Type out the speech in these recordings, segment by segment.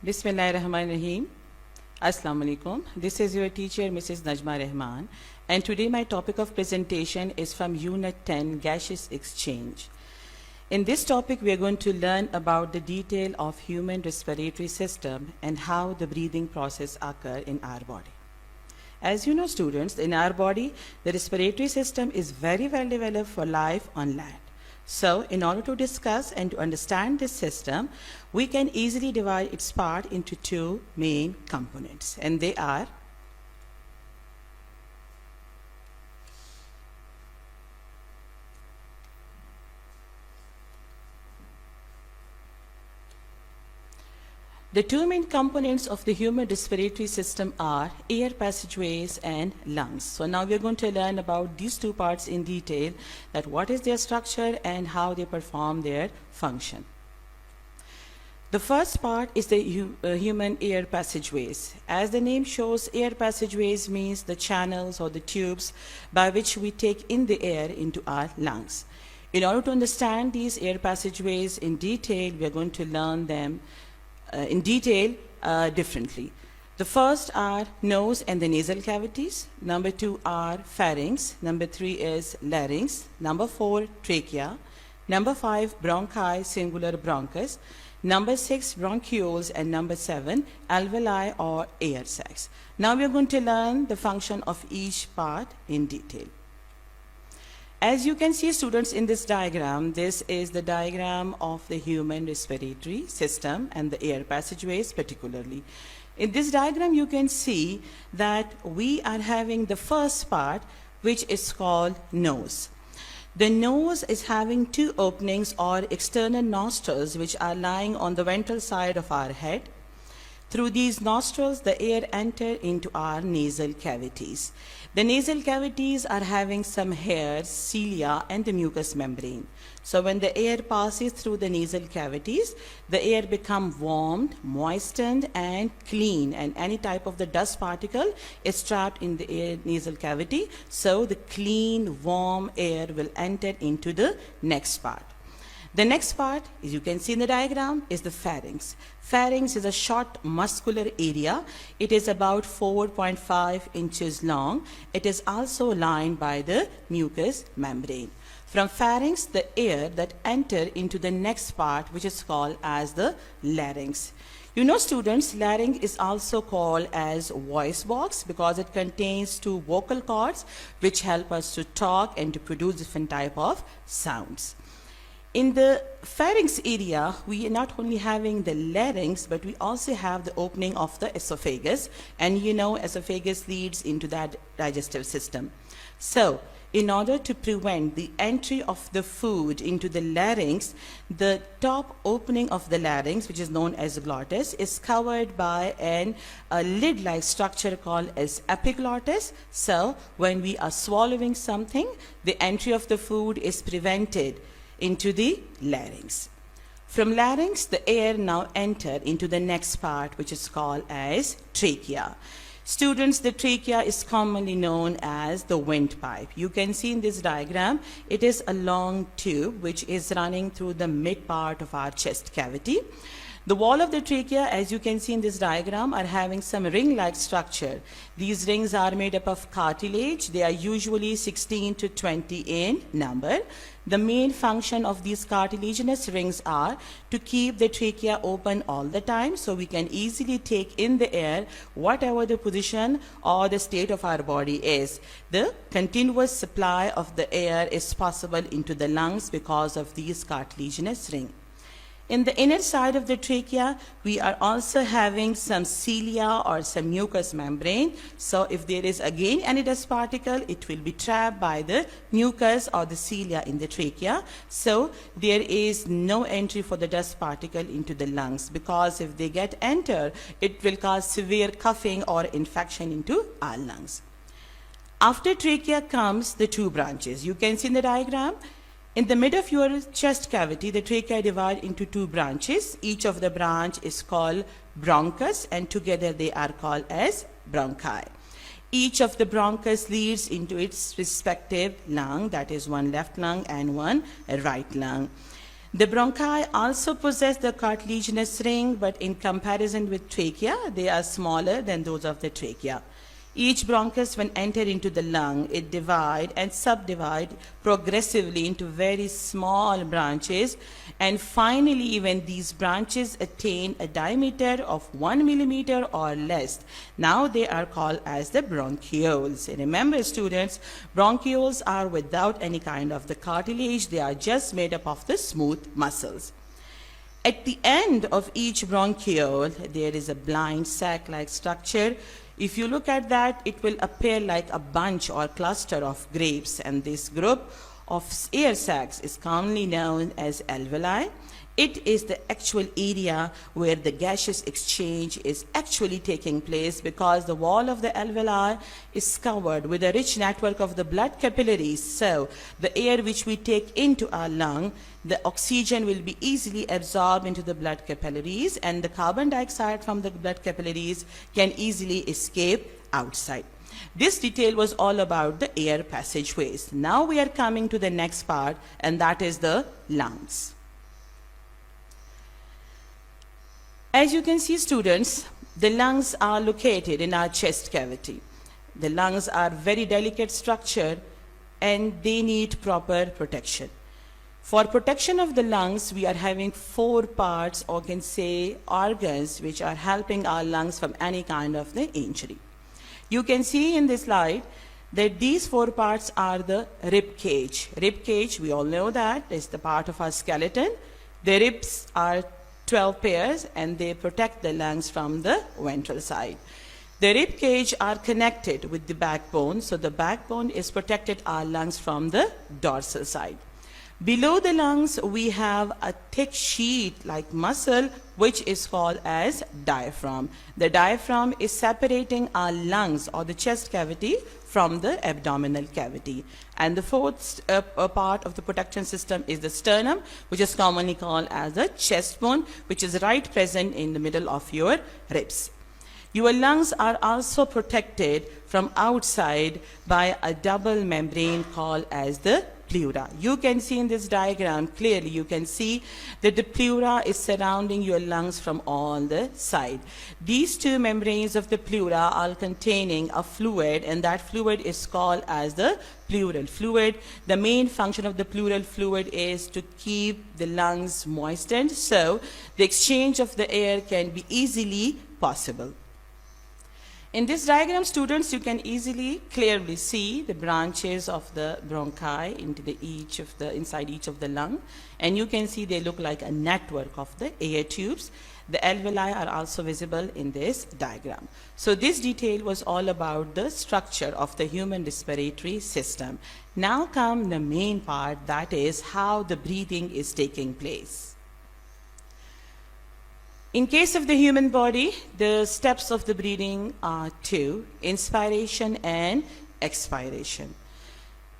Bismillahirrahmanirrahim. Assalamu alaikum. This is your teacher, Mrs. Najma Rahman, and today my topic of presentation is from Unit 10, Gaseous Exchange. In this topic, we are going to learn about the detail of human respiratory system and how the breathing process occurs in our body. As you know, students, in our body, the respiratory system is very well developed for life on land. So, in order to discuss and to understand this system, we can easily divide its part into two main components, and they are the two main components of the human respiratory system are air passageways and lungs. So now we are going to learn about these two parts in detail, that what is their structure and how they perform their function. The first part is the human air passageways. As the name shows, air passageways means the channels or the tubes by which we take in the air into our lungs. In order to understand these air passageways in detail, we are going to learn them in detail differently. The first are nose and the nasal cavities. Number 2 are pharynx. Number 3 is larynx. Number 4, trachea. Number 5, bronchi, singular bronchus. Number 6, bronchioles. And number 7, alveoli or air sacs. Now we are going to learn the function of each part in detail. As you can see, students, in this diagram, this is the diagram of the human respiratory system and the air passageways particularly. In this diagram, you can see that we are having the first part, which is called nose. The nose is having two openings or external nostrils which are lying on the ventral side of our head. Through these nostrils, the air enters into our nasal cavities. The nasal cavities are having some hairs, cilia, and the mucous membrane. So when the air passes through the nasal cavities, the air becomes warmed, moistened, and clean, and any type of the dust particle is trapped in the nasal cavity. So the clean, warm air will enter into the next part. The next part, as you can see in the diagram, is the pharynx. Pharynx is a short muscular area. It is about 4.5 inches long. It is also lined by the mucous membrane. From pharynx, the air that enters into the next part, which is called as the larynx. You know, students, larynx is also called as voice box because it contains two vocal cords which help us to talk and to produce different type of sounds. In the pharynx area, we are not only having the larynx, but we also have the opening of the esophagus. And you know, esophagus leads into that digestive system. So, in order to prevent the entry of the food into the larynx, the top opening of the larynx, which is known as the glottis, is covered by a lid-like structure called as epiglottis. So, when we are swallowing something, the entry of the food is prevented into the larynx. From larynx, the air now enters into the next part, which is called as trachea. Students, the trachea is commonly known as the windpipe. You can see in this diagram, it is a long tube which is running through the mid part of our chest cavity. The wall of the trachea, as you can see in this diagram, are having some ring-like structure. These rings are made up of cartilage. They are usually 16 to 20 in number. The main function of these cartilaginous rings are to keep the trachea open all the time so we can easily take in the air whatever the position or the state of our body is. The continuous supply of the air is possible into the lungs because of these cartilaginous rings. In the inner side of the trachea, we are also having some cilia or some mucous membrane. So if there is again any dust particle, it will be trapped by the mucus or the cilia in the trachea. So there is no entry for the dust particle into the lungs, because if they get entered, it will cause severe coughing or infection into our lungs. After trachea comes the two branches. You can see in the diagram, in the mid of your chest cavity, the trachea divides into two branches. Each of the branch is called bronchus, and together they are called as bronchi. Each of the bronchus leads into its respective lung, that is one left lung and one right lung. The bronchi also possess the cartilaginous ring, but in comparison with trachea, they are smaller than those of the trachea. Each bronchus, when entered into the lung, it divide and subdivide progressively into very small branches, and finally when these branches attain a diameter of 1 millimeter or less, now they are called as the bronchioles. Remember students, bronchioles are without any kind of the cartilage, they are just made up of the smooth muscles. At the end of each bronchiole, there is a blind sac-like structure. If you look at that, it will appear like a bunch or cluster of grapes, and this group of air sacs is commonly known as alveoli. It is the actual area where the gaseous exchange is actually taking place, because the wall of the alveoli is covered with a rich network of the blood capillaries. So the air which we take into our lung, the oxygen will be easily absorbed into the blood capillaries, and the carbon dioxide from the blood capillaries can easily escape outside. This detail was all about the air passageways. Now we are coming to the next part, and that is the lungs. As you can see students, the lungs are located in our chest cavity. The lungs are very delicate structure and they need proper protection. For protection of the lungs, we are having 4 parts, or can say organs, which are helping our lungs from any kind of the injury. You can see in this slide that these 4 parts are the rib cage. Rib cage, we all know that, is the part of our skeleton. The ribs are 12 pairs and they protect the lungs from the ventral side. The rib cage are connected with the backbone, so the backbone is protected our lungs from the dorsal side. Below the lungs, we have a thick sheet like muscle which is called as diaphragm. The diaphragm is separating our lungs or the chest cavity from the abdominal cavity. And the fourth part of the protection system is the sternum, which is commonly called as the chest bone, which is right present in the middle of your ribs. Your lungs are also protected from outside by a double membrane called as the pleura. You can see in this diagram clearly, you can see that the pleura is surrounding your lungs from all the sides. These 2 membranes of the pleura are containing a fluid, and that fluid is called as the pleural fluid. The main function of the pleural fluid is to keep the lungs moistened, so the exchange of the air can be easily possible. In this diagram, students, you can easily clearly see the branches of the bronchi inside each of the lung, and you can see they look like a network of the air tubes. The alveoli are also visible in this diagram. So this detail was all about the structure of the human respiratory system. Now come the main part, that is how the breathing is taking place. In case of the human body, the steps of the breathing are 2, inspiration and expiration.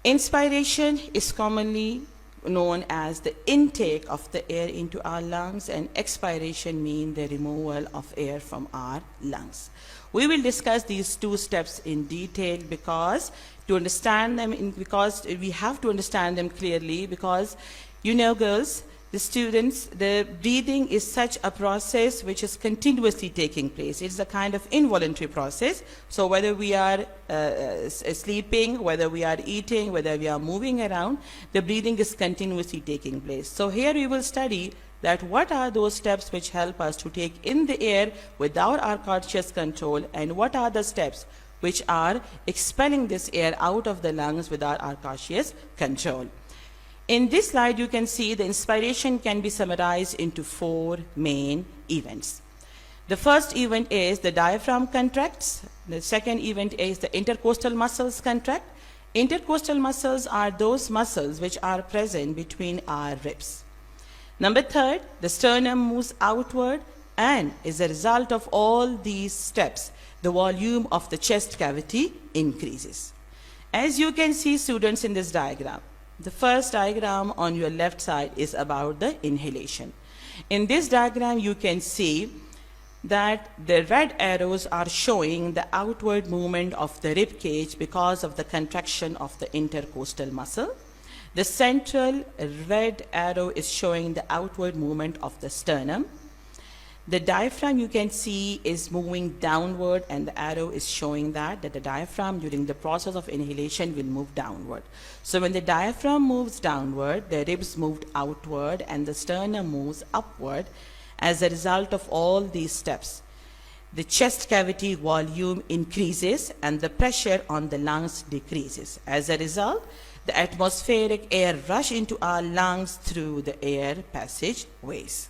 Inspiration is commonly known as the intake of the air into our lungs, and expiration means the removal of air from our lungs. We will discuss these 2 steps in detail because we have to understand them clearly, because you know, girls, the students, the breathing is such a process which is continuously taking place. It's a kind of involuntary process. So whether we are sleeping, whether we are eating, whether we are moving around, the breathing is continuously taking place. So here we will study that what are those steps which help us to take in the air without our conscious control, and what are the steps which are expelling this air out of the lungs without our conscious control. In this slide, you can see the inspiration can be summarized into 4 main events. The first event is the diaphragm contracts. The second event is the intercostal muscles contract. Intercostal muscles are those muscles which are present between our ribs. Number 3, the sternum moves outward, and as a result of all these steps, the volume of the chest cavity increases. As you can see, students, in this diagram, the first diagram on your left side is about the inhalation. In this diagram, you can see that the red arrows are showing the outward movement of the rib cage because of the contraction of the intercostal muscle. The central red arrow is showing the outward movement of the sternum. The diaphragm, you can see, is moving downward, and the arrow is showing that the diaphragm during the process of inhalation will move downward. So when the diaphragm moves downward, the ribs moved outward and the sternum moves upward. As a result of all these steps, the chest cavity volume increases and the pressure on the lungs decreases. As a result, the atmospheric air rush into our lungs through the air passageways.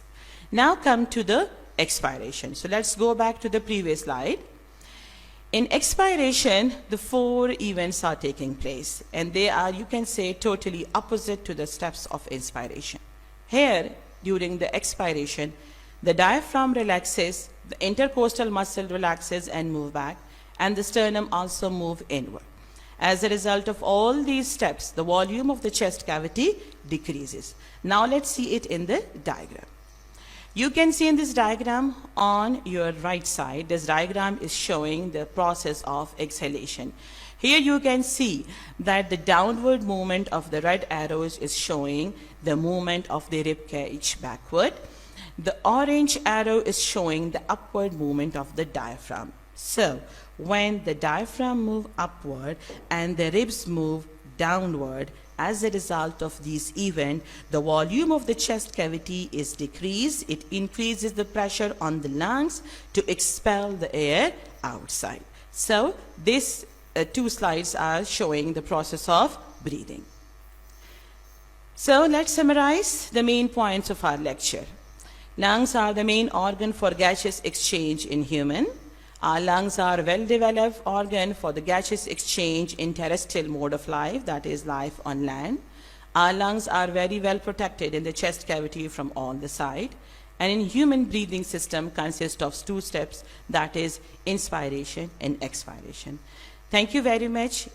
Now come to the expiration. So let's go back to the previous slide. In expiration, the four events are taking place, and they are, you can say, totally opposite to the steps of inspiration. Here, during the expiration, the diaphragm relaxes, the intercostal muscle relaxes and move back, and the sternum also move inward. As a result of all these steps, the volume of the chest cavity decreases. Now let's see it in the diagram. You can see in this diagram on your right side, this diagram is showing the process of exhalation. Here you can see that the downward movement of the red arrows is showing the movement of the rib cage backward. The orange arrow is showing the upward movement of the diaphragm. So when the diaphragm moves upward and the ribs move downward, as a result of this event, the volume of the chest cavity is decreased. It increases the pressure on the lungs to expel the air outside. So these two slides are showing the process of breathing. So let's summarize the main points of our lecture. Lungs are the main organ for gaseous exchange in human. Our lungs are a well-developed organ for the gaseous exchange in terrestrial mode of life, that is life on land. Our lungs are very well protected in the chest cavity from all the sides. And in human breathing system consists of two steps, that is inspiration and expiration. Thank you very much.